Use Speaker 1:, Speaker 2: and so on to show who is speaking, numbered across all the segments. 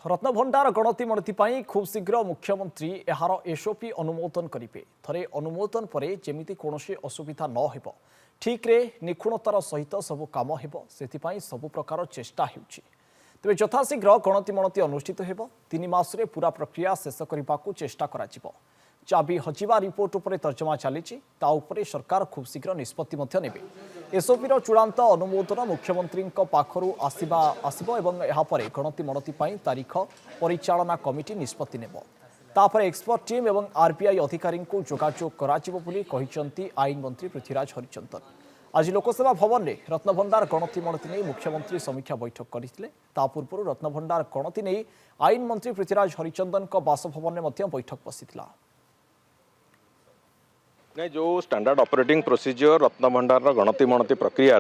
Speaker 1: रत्नभंडार गणति मणति खूब शीघ्र मुख्यमंत्री यार एसओपी अनुमोदन करेंगे। थरे अनुमोदन पर जेमिति कौनसी असुविधा न हो ठीक रे निखुणतार सहित सबु काम हो सबु प्रकार चेष्टा होउछि। तेबे यथाशीघ्र गणति मणति अनुष्ठित हो 3 मासरे पूरा प्रक्रिया शेष करने को चेष्टा करा। चाबी हजिबा रिपोर्ट उपरे तर्जमा चली सरकार खूब शीघ्र निष्पत्ति नेबे। एसओपी चूड़ांत अनुमोदन मुख्यमंत्री पाखरु आसिबो एवं यापर गणति मणति तारीख परिचालना कमिटी निष्पत्ति नेब। तापर एक्सपर्ट टीम एवं आरबीआई अधिकारी को जोगाजोग कराजिबो बोली कहिसंती आईन मंत्री पृथ्वीराज हरिचंदन। आज लोकसेवा भवन में रत्नभंडार गणति मणति नहीं मुख्यमंत्री समीक्षा बैठक करते। पूर्व रत्नभंडार गणति नहीं आईन मंत्री पृथ्वीराज हरिचंदन बासभवन में बैठक बसीथिला।
Speaker 2: नहीं जो स्टैंडर्ड ऑपरेटिंग प्रोसीजर रत्नभंडार गणति मणति प्रक्रिया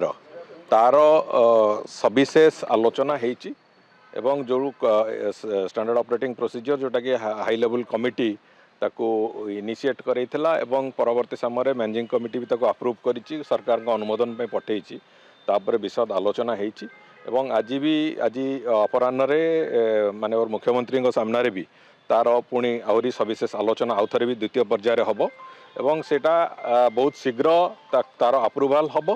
Speaker 2: तार सविशेष आलोचना होती एवं जो स्टैंडर्ड ऑपरेटिंग प्रोसीजर जोटा कि हाई लेवल कमिटी ताको इनिशिएट करैथिला एवं परवर्ती समय मैनेजिंग कमिटी भी ताको अप्रूव करिछि सरकार का अनुमोदन पे पठेइछि। तापर विशद आलोचना होती एवं आज अपराह्न माननीय मुख्यमंत्री सामने भी तार पुणी आहरी सविशेष आलोचना आउ थे भी द्वितीय पर्यायर हम एवं सेटा बहुत शीघ्र तार अप्रूवाल हम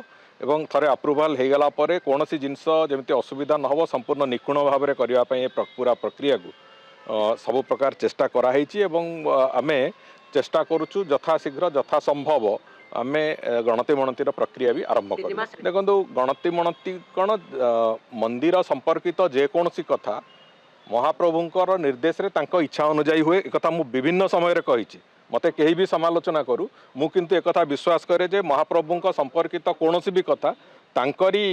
Speaker 2: एवं थरे अप्रूवाल हो गला परे कौन सी जिनस जमी असुविधा न हो संपूर्ण निखुण भाव में करने पूरा प्रक्रिया को सबु प्रकार चेष्टा कराई आमे चेष्टा करुचु यथाशीघ्र यथा संभव आमे गणति मणतिर प्रक्रिया भी आरंभ कर। देखो गणति मणति कौन मंदिर संपर्कित जेकोसी कथा महाप्रभुंकर निर्देश रे तांको इच्छा अनुजाई हुए एक मु विभिन्न समय रे कहिछि। मते कहीं भी समालोचना करूँ मु किंतु एक विश्वास करे जे महाप्रभुंक संपर्कित कौन भी कथा तांकरी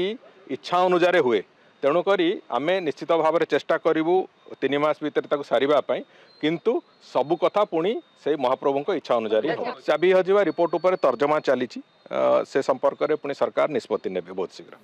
Speaker 2: इच्छा अनुसार हुए। तेणुकरी आमे निश्चित भाव में चेष्टा करूँ 3 मास भीतर सारिबा पई किंतु सबु कथा पुणी से महाप्रभुंक इच्छा अनुसार हो। चाबी हजिबा रिपोर्ट उपर तर्जमा चली से संपर्क में पुणी सरकार निष्पत्ति नेबे बहुत शीघ्र।